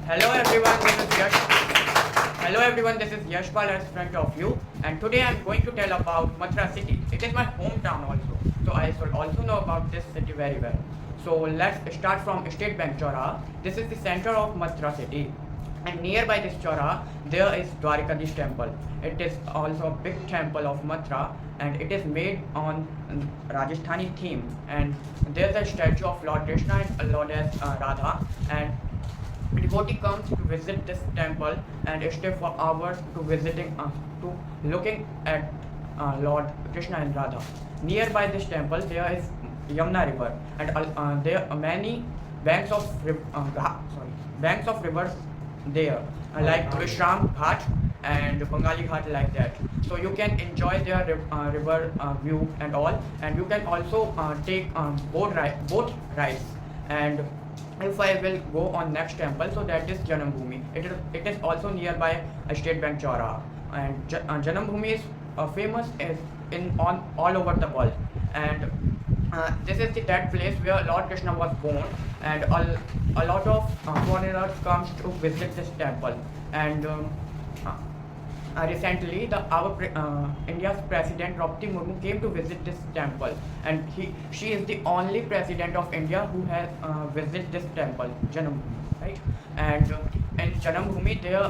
Hello everyone, this is Yash. Hello everyone, this is Yashpal in front of you, and today I'm going to tell about Mathura city. It is my hometown also, so I should also know about this city very well. So let's start from State Bank Chowraha. This is the center of Mathura city, and nearby this Chowraha there is Dwarikadish temple. It is also a big temple of Mathura, and it is made on Rajasthani theme. And there's a statue of Lord Krishna and Lord Radha, and devotee comes to visit this temple and stay for hours to visiting to looking at Lord Krishna and Radha. Nearby this temple there is Yamuna river, and there are many banks of banks of rivers there, like Vishram Ghat and Bengali Ghat, like that. So you can enjoy their river view and all, and you can also take boat rides. And if I will go on next temple, so that is Janambhumi. It is also nearby State Bank Chowraha, and Janambhumi is famous is in on all over the world, and this is that place where Lord Krishna was born, and a lot of foreigners comes to visit this temple. And uh, recently, India's President Draupadi Murmu came to visit this temple, and she is the only president of India who has visited this temple, Janambhumi, right? And in Janambhumi, there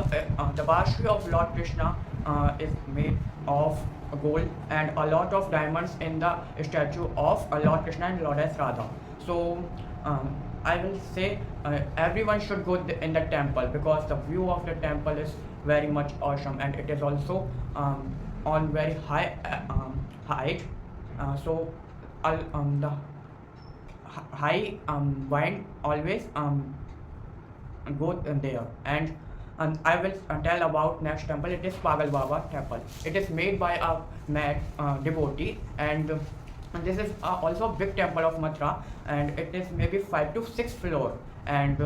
the Bashri of Lord Krishna is made of gold, and a lot of diamonds in the statue of Lord Krishna and Lordess Radha. So I will say everyone should go in the temple, because the view of the temple is very much awesome, and it is also on very high height. So the high wind always go there. And I will tell about next temple. It is Pagal Baba temple. It is made by a mad devotee, and this is also a big temple of Mathura, and it is maybe 5 to 6 floor. And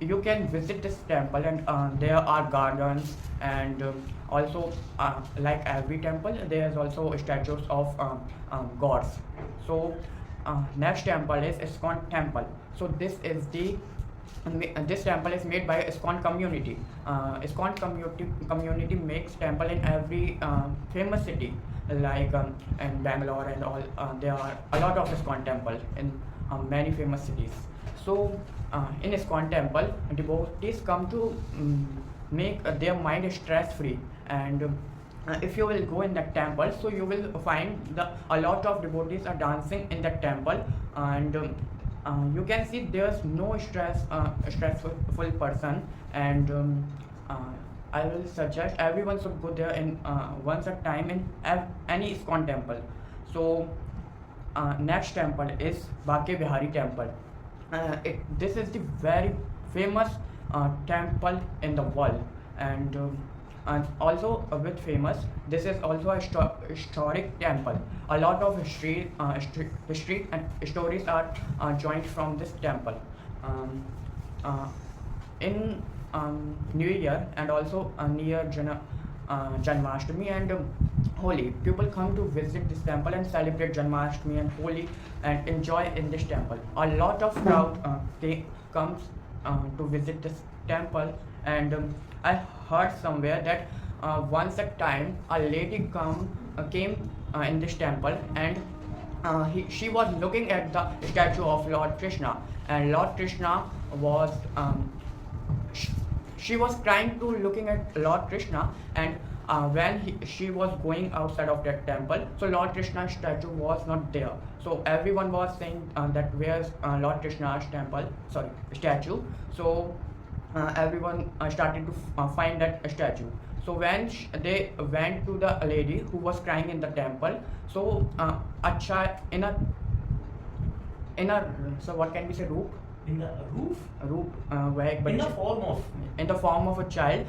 you can visit this temple, and there are gardens, and also like every temple there is also statues of gods. So next temple is ISKCON temple. So this temple is made by ISKCON community. ISKCON community makes temple in every famous city, like in Bangalore and all. There are a lot of ISKCON temple in many famous cities. So in ISKCON temple, devotees come to make their mind stress free. And if you will go in that temple, so you will find a lot of devotees are dancing in that temple. And you can see there's no stressful person. And I will suggest everyone should go there in once a time in any ISKCON temple. So next temple is Bake Bihari temple. This is the very famous temple in the world, and also a bit famous. This is also a historic temple. A lot of history and stories are joined from this temple. In New Year, and also near Janmashtami and Holi, people come to visit this temple and celebrate Janmashtami and Holi and enjoy in this temple. A lot of crowd comes to visit this temple. And I heard somewhere that once a time a lady came in this temple, and she was looking at the statue of Lord Krishna, and Lord Krishna was she was trying to looking at Lord Krishna. And when she was going outside of that temple, so Lord Krishna's statue was not there. So everyone was saying that where's Lord Krishna's statue. So everyone started to find that statue. So when they went to the lady who was crying in the temple, so a child in a so what can we say, roop In the roof? roop In the form of a child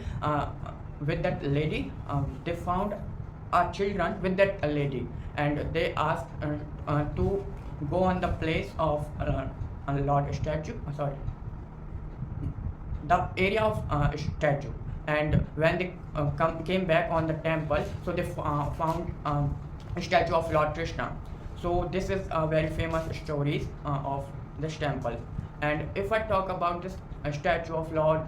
with that lady. They found children with that lady, and they asked to go on the place of Lord statue. The area of statue. And when they came back on the temple, so they found a statue of Lord Krishna. So this is a very famous stories of this temple. And if I talk about this a statue of Lord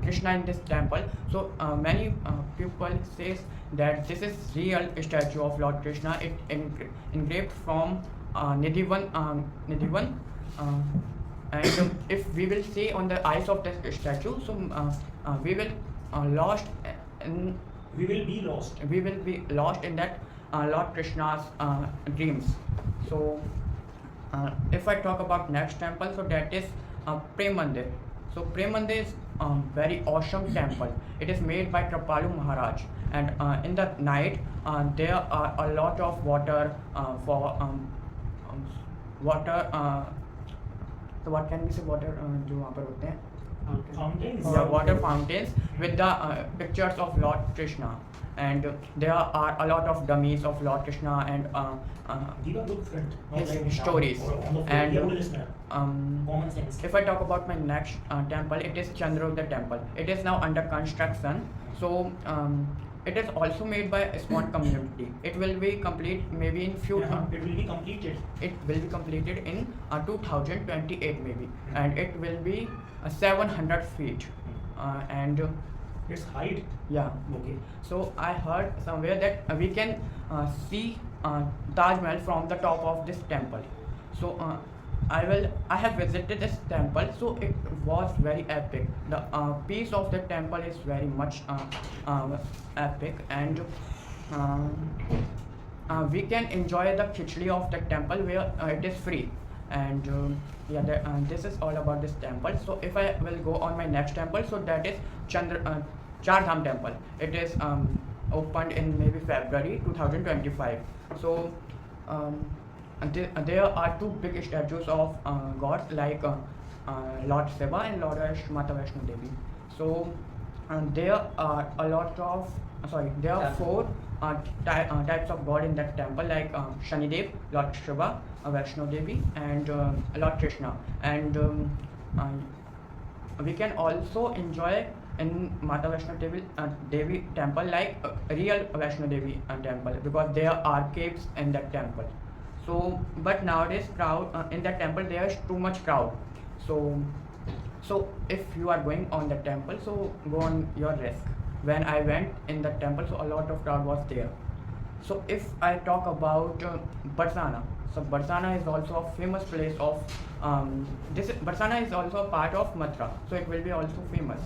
Krishna in this temple. So many people says that this is real statue of Lord Krishna. It engraved from Nidhivan. And if we will see on the eyes of this statue, so we will lost in We will be lost. we will be lost in that Lord Krishna's dreams. So if I talk about next temple, so that is Prem Mandir. So Prem Mandir is very awesome temple. It is made by Kripalu Maharaj, and in the night there are a lot of water for water. So what can we say? Water जो वहाँ पर होते हैं? Fountains. Yeah, water fountains with the pictures of Lord Krishna, and there are a lot of dummies of Lord Krishna and Give a good front. his Not like stories. or on the floor. And You have to listen. Common sense. if I talk about my next temple, it is Chandrodaya temple. It is now under construction. So it is also made by a small community. It will be complete maybe in few. It will be completed. It will be completed in 2028 maybe, and it will be 700 feet. And Its height. yeah. Okay. So I heard somewhere that we can see Taj Mahal from the top of this temple. So I have visited this temple. So it was very epic. The piece of the temple is very much epic, and we can enjoy the khichdi of the temple where it is free. And this is all about this temple. So if I will go on my next temple, so that is Char Dham temple. It is opened in maybe February 2025. So there are two big statues of gods like Lord Shiva and Lord Mata Vaishno Devi. So there are a lot of there are four types of god in that temple, like Shanidev, Lord Shiva, Vaishno Devi, and Lord Krishna. And we can also enjoy in Mata Vaishno Devi temple like real Vaishno Devi temple, because there are caves in that temple. So but nowadays crowd in that temple, there is too much crowd. So if you are going on the temple, so go on your risk. When I went in the temple, so a lot of crowd was there. So if I talk about Barsana, so Barsana is also a famous place of Barsana is also a part of Mathura, so it will be also famous.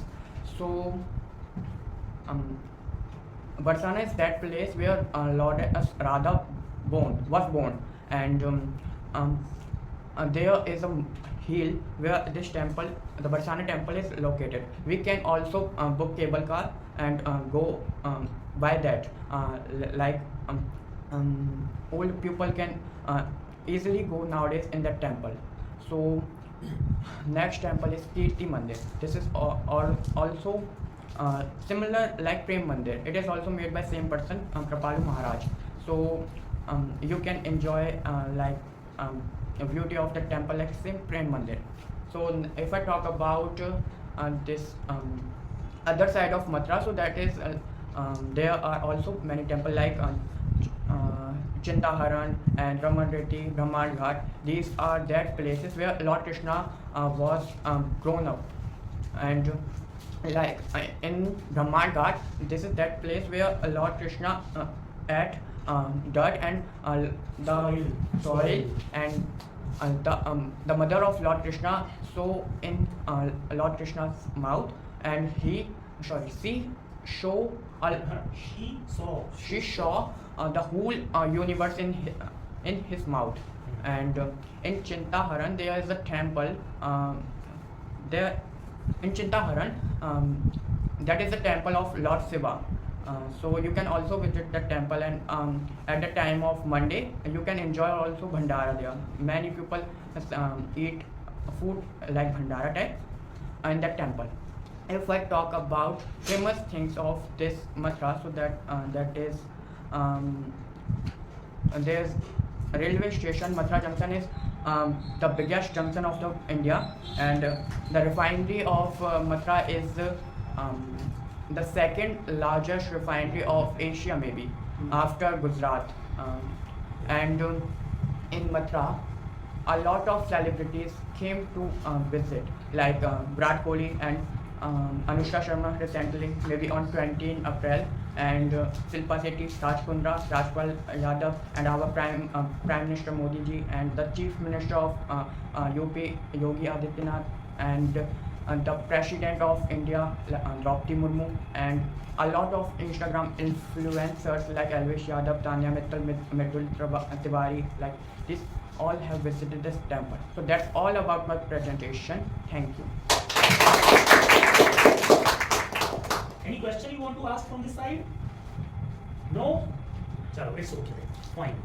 So Barsana is that place where Lord Radha was born, and there is a hill where this temple, the Barsana temple, is located. We can also book cable car and go by that. Like old people can easily go nowadays in that temple. So next temple is Kirti Mandir. This is also similar like Prem Mandir. It is also made by same person, Kripalu Maharaj. So you can enjoy the beauty of the temple like same Prem Mandir. So if I talk about this other side of Mathura, so that is there are also many temples like Chintaharan and Raman Reddy, Brahman Ghat. These are that places where Lord Krishna was grown up. And like in Brahman Ghat, this is that place where Lord Krishna ate dirt and the soil, and the mother of Lord Krishna saw in Lord Krishna's mouth, and she saw the whole universe in his mouth. And in Chintaharan there is a temple there in Chintaharan, that is the temple of Lord Shiva. So you can also visit the temple, and at the time of Monday you can enjoy also Bhandara there. Many people eat food like Bhandara type in that temple. If I talk about famous things of this Mathura, so that is there's a railway station. Mathura Junction is the biggest junction of the India, and the refinery of Mathura is the second largest refinery of Asia maybe, after Gujarat. And in Mathura, a lot of celebrities came to visit. like Virat Kohli and Anushka Sharma recently, maybe on 20 April, and Shilpa Shetty, Raj Kundra, Rajpal Yadav, and our Prime Minister Modi ji, and the Chief Minister of UP, Yogi Adityanath, and the President of India, Draupadi Murmu, and a lot of Instagram influencers like Alvesh Yadav, Tanya Mittal, Mridul Tiwari, like this, all have visited this temple. So that's all about my presentation. Thank you. Any question you want to ask from this side? No? Chalo, it's okay then. Fine.